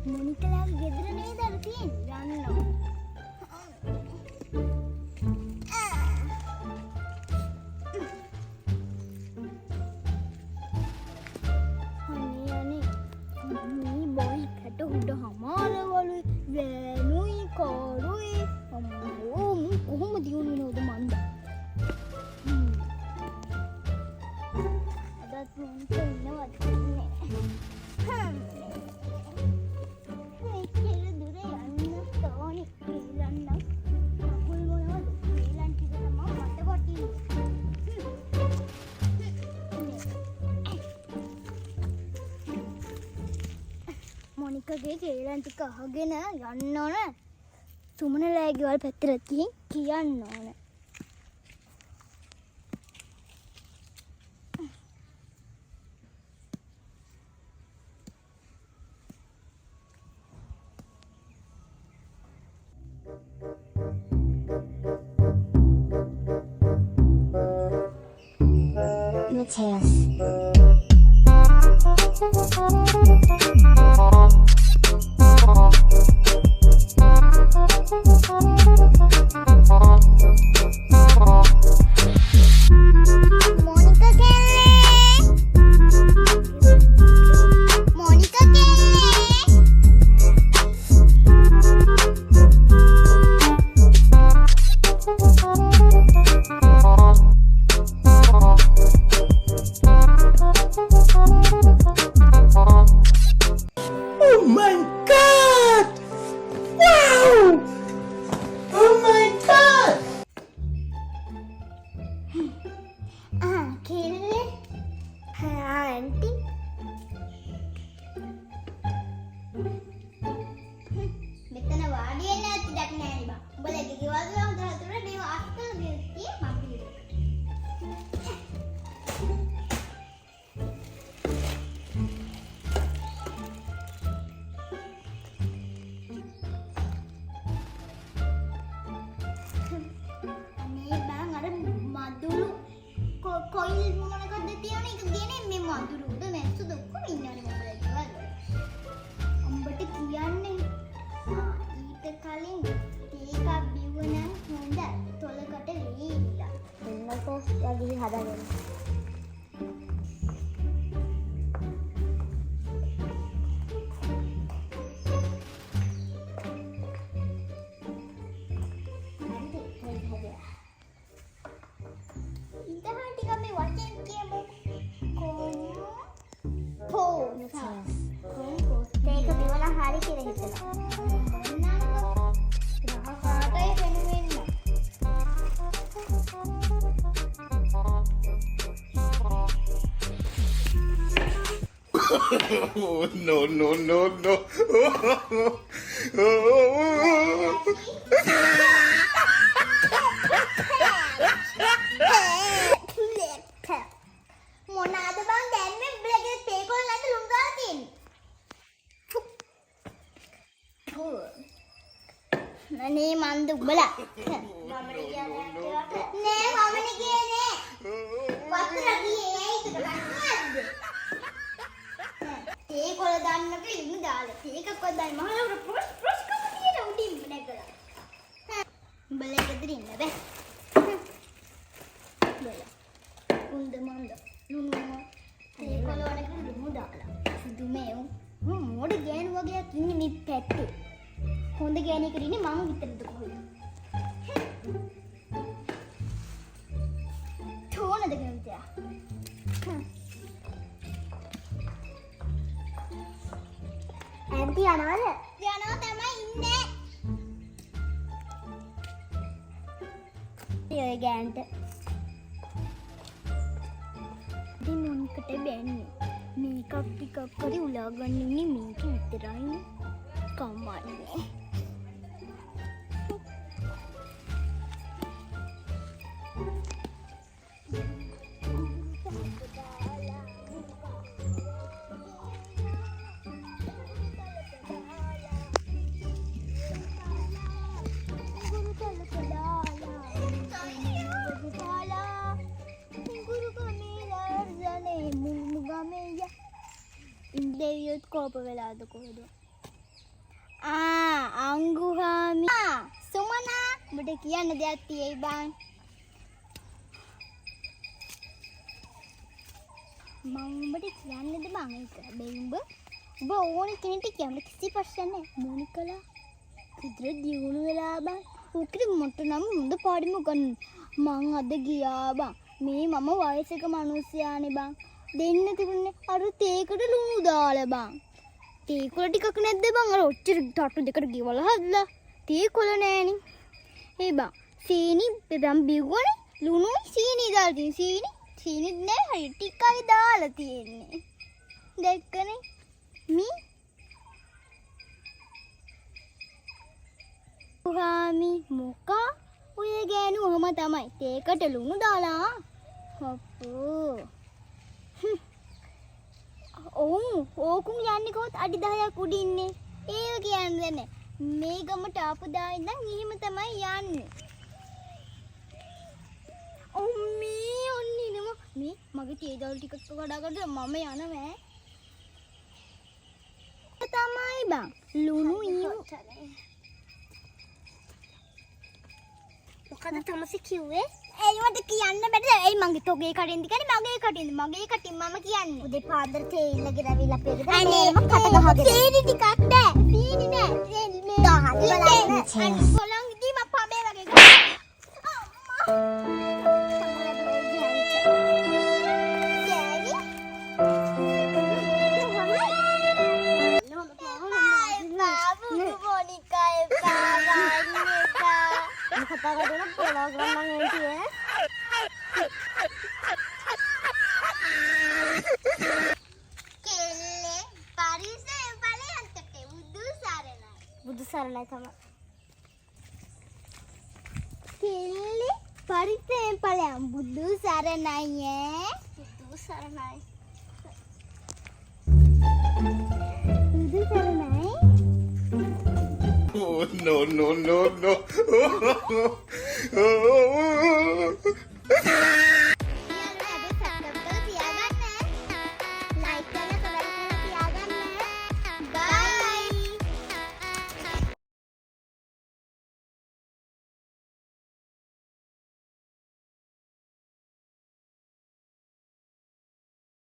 මොනිකලාගේ ගෙදර නේද අර තියෙන්නේ යන්නවා. අනේ මේ බොයි කට උඩ හමාරවලු වෑනුයි කාරුයි අම්මෝ මු කොහොම දියුණු වෙනවද මන්ද. අදත් මොන්ට ඉන්නවත් නෑ. මොනිකගේ කේලන් ටික අහගෙන යන්න ඕන. සුමනලෑ ගෙවල් පැත්තට ගිහින් කියන්න ඕන. Matthias. කොයිල් මොනකද තියන්නේ එක ගේනේ මේ මදුරුද මැස්සු දොක්කම ඉන්නනේ මොකද කියලා. උඹට කියන්නේ ඊට කලින් ටීකක් බිව්ව නම් හොඳ තොලකට ලීලා. එන්නකෝ යගිහි හදාගෙන. ඒක බිවලා හරි කියලා හිතනවා. ග්‍රහකාටයි වෙන වෙන්න. Oh, no. මොනාද බං දැන් මේ බ්ලැකේ පේකොල් නැද ලුංගා තියෙන්නේ. නනේ මන්ද උඹලා. මමනේ කියන්නේ නෑ මමනේ කියන්නේ. වතුර ගියේ ඇයිද ගන්නවද? පේකොල් දාන්නක ඉමු දාලා. පේකක්වත් දාන්න මහලවර ප්‍රොස් කම තියෙන උඩින් නැගලා. උඹලා ගෙදර ඉන්න බෑ. බලා. උන්ද මන්ද. ලුණු පේකොල් වලක ලුණු දාලා. සුදු මේව මොඩ ගෑනු වගේ ඉන්නේ මේ පැත්තේ. හොඳ ගෑණියෙක් ඉන්නේ මම විතරද කොහෙද? තෝනද ගන්තියා. ඇන්ටි යනවද? යනවා තමයි ඉන්නේ. ඔය ගෑන්ට ඉතින් මොන්කට බෑන්නේ. මේකක් ටිකක් හරි උලා ගන්න ඉන්නේ මේක විතරයි. කම්මන්නේ. මමත් කෝප වෙලාද කොහෙද? අංගුහාමි. සුමනා ඔබට කියන්න දෙයක් තියෙයි බං. මම ඔබට කියන්නද බං ඒක. බෙඹ ඔබ ඕන කෙනෙක්ට කියන්න කිසි ප්‍රශ්නයක් නැහැ. මොනිකලා කිතර දියුණු වෙලා බං. උකිට මොට නම් හොඳ පාඩම ගන්න. මං අද ගියා බං. මේ මම වයසක මිනිස්සයානේ බං. දෙන්න තිබුණේ අර තේකට ලුණු දාලා බං. තේකොළ ටිකක් නැද්ද බං? අර ඔච්චර තට්ටු දෙකට ගෙවලා හදලා. තේකොළ නෑනේ. ඒ බං සීනි බම් බිව්වනේ. ලුණුයි සීනි දාලා තියෙන. සීනි නෑ හරි ටිකයි දාලා තියෙන්නේ. දැක්කනේ? මී පුරාමි මොකා ඔය ගෑනු ඔහම තමයි තේකට ලුණු දාලා අප්පෝ ඕකුම් යන්නේ කොහොත් අඩි 10ක් උඩින්නේ ඒක කියන්නේ නැහැ මේ ගමට ආපු දා ඉඳන් එහෙම තමයි යන්නේ ඔම්මී ඔන්නේ නම මේ මගේ තේදවල් ටිකක් කඩාකට මම යනවා තමයි බං ලුණු ඊයු මොකද තමසි කිව්වේ? ඒවට කියන්න බෑ. ඒ මගේ තෝගේ කටින්ද කියන්නේ මගේ කටින්ද? මගේ කටින් මම කියන්නේ. උදේ පාන්දර තේිල්ල ගිරවිලා පෙරද. අනේ කට ගහගෙන. සීනි ටිකක් නෑ. සීනි නෑ. සීනි නෑ. බලන්න. අනේ පොලන් ඉදී මම පමේ වගේ ගහනවා. කතා කරලා ප්‍රෝග්‍රෑම් මම හිටියේ කෙල්ලේ පරිසරය බලයන්ට බුදු සරණයි තමයි කෙල්ලේ පරිසරය බලයන් බුදු සරණයි ඈ බුදු සරණයි Oh, no, no, no, no.